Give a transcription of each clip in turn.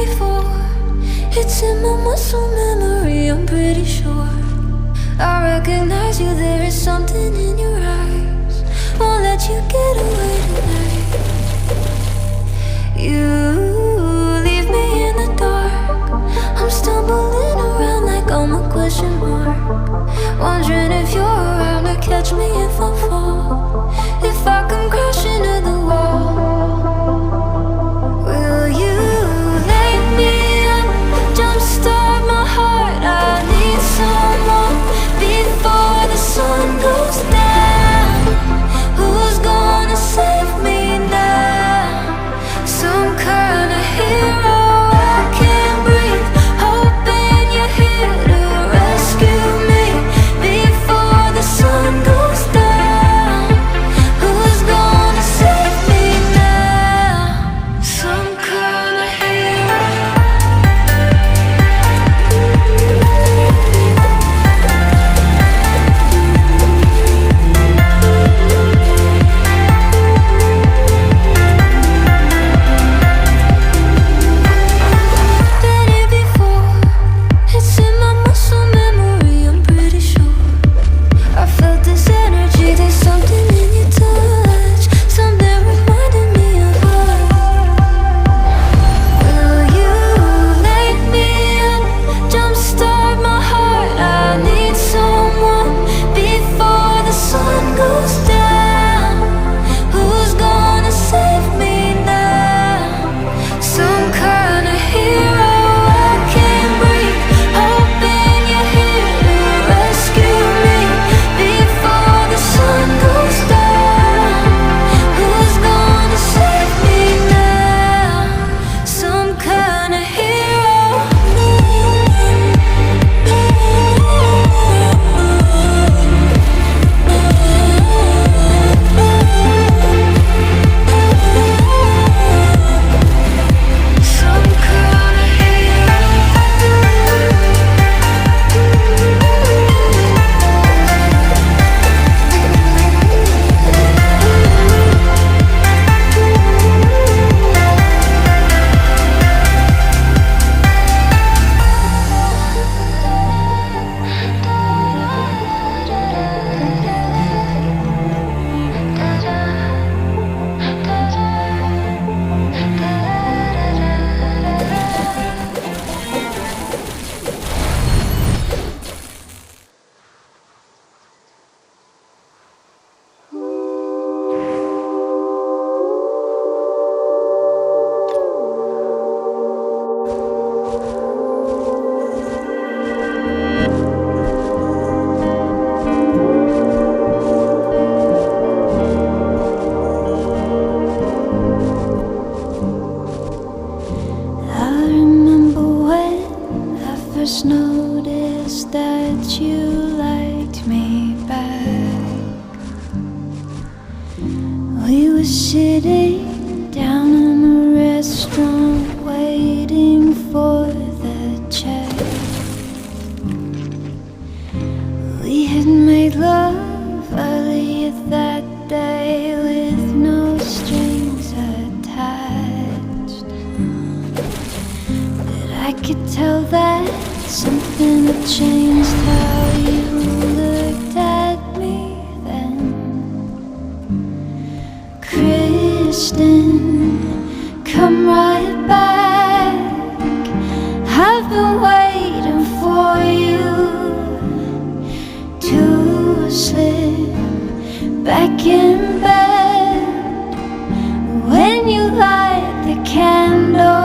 before. It's in my muscle memory, I'm pretty sure. I recognize you, there is something in your eyes. Won't let you get away tonight. You leave me in the dark. I'm stumbling around like I'm a question mark, wondering if you're around to catch me if I fall, if I come crashing to the wall. Will you lay me up, jumpstart my heart? I need someone before the sun goes down. Who's gonna save me now? Some kind of hero. I can't breathe, hoping you're here to rescue me before the sun goes down. Who's gonna save me now? Some kind of hero. Been here before. It's in my muscle memory, I'm pretty sure. I felt this energy, there's something in your touch, something reminding me of us. Will you lay me up, jumpstart my heart? I need someone before the sun goes down. Who's gonna save me now? Some kind of hero. I can't breathe, hoping you're here to rescue me before the sun goes down. Who's gonna save me now? Some kind of hero. Some kind of hero. I remember when I first noticed that you liked me back. We were sitting down in a restaurant waiting for the check. We had made love earlier that day with no strings attached. But I could tell that something had changed how you looked at me then. Kristen, come right back. I've been waiting for you to slip back in bed when you light the candle.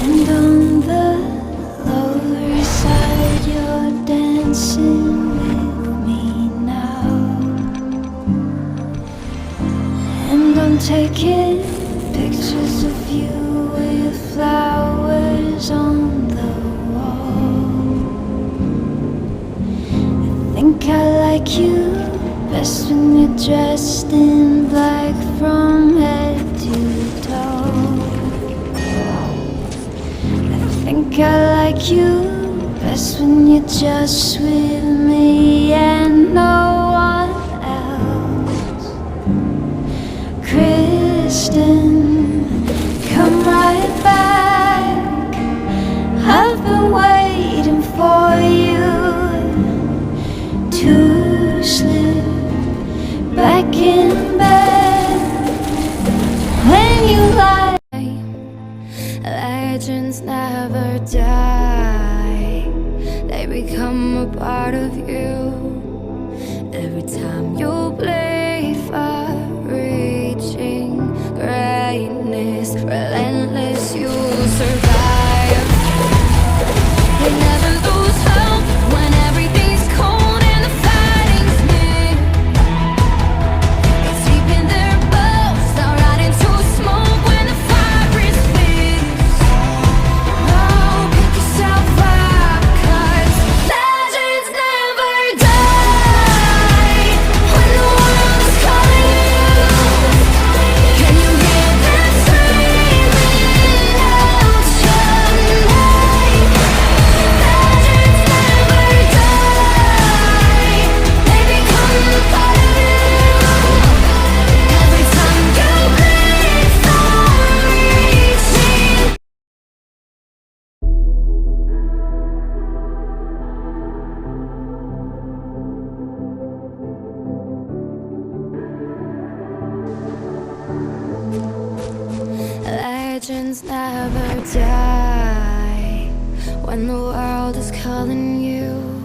And on the lower side, you're dancing with me now. And I'm taking pictures of you with flowers on the wall. I think I like you Best when you're dressed in black from head to toe. I think I like you best when you're just with me and no one else. Kristen, come right back. I've been waiting for you to slip back in bed when you lie. Legends never die, they become a part of you. Every time you play far reaching greatness, relentless, you survive. They never lose hope when everything's cold and the fighting's near. It's deep in their bones, they'll ride into smoke when the fire is fierce. Oh, pick yourself up, 'cause legends never die. When the world is calling you, can you hear them screaming out your name? Legends never die, they become a part of you. Every time you breathe, far reaching. Legends never die. When the world is calling you,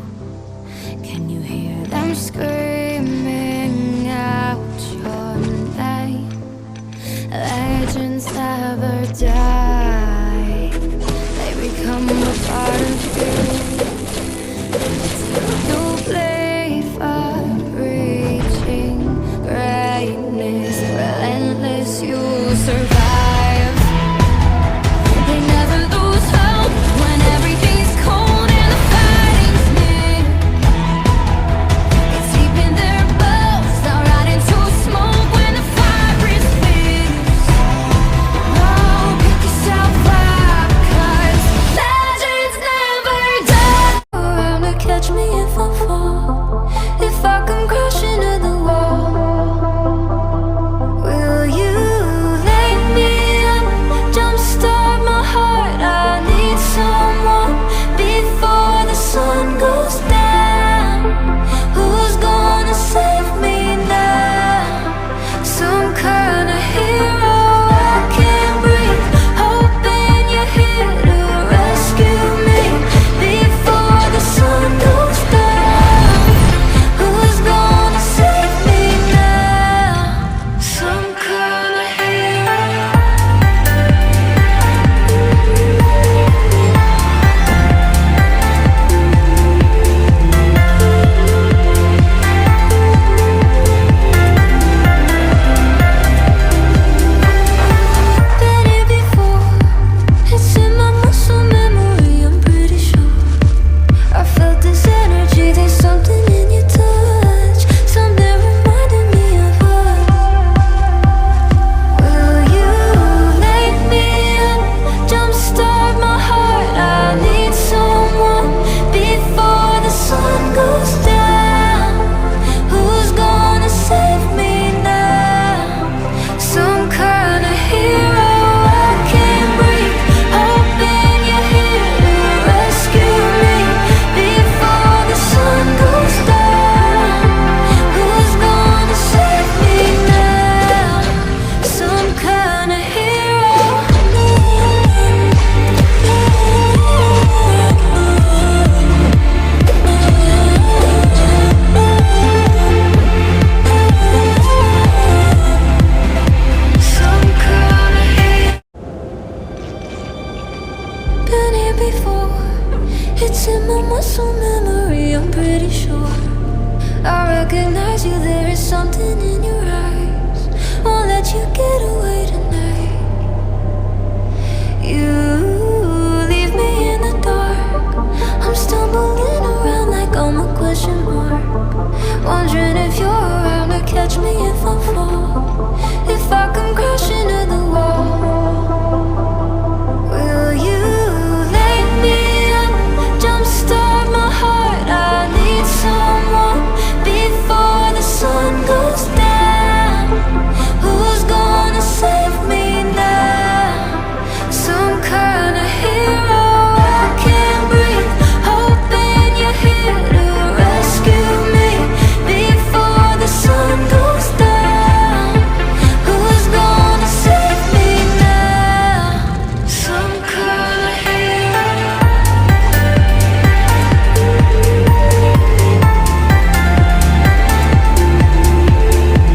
can you hear them screaming out your name? Legends never die, they become a part of you. You play far reaching greatness, relentless, you survive. They never lose hope when everything's cold and the fighting's near. It's deep in their bones, they'll ride into smoke when the fire is fierce. Oh, pick yourself up, 'cause legends never die. Around to catch me if I fall, if I come crashing to the wall. Will you lay me up, jumpstart my heart? I need someone before the sun goes down. Who's gonna save me now? Some kind of hero I can't breathe, hoping you're here to rescue me before the sun goes down. Who's gonna save me now? Some kind of hero. Been here before, it's in my muscle memory, I'm pretty sure. I felt this energy, there's something in your touch, something reminding me of us. Will you lay me up, jumpstart my heart? I need someone before the sun goes down. Who's gonna save me now? Some kind of hero I can't breathe, hoping you're here to rescue me before the sun goes down. Who's gonna save me now? Some kind of hero. Some kind of hero. Been here before, it's in my muscle memory, I'm pretty sure. I recognize you, there is something in your eyes, won't let you get away.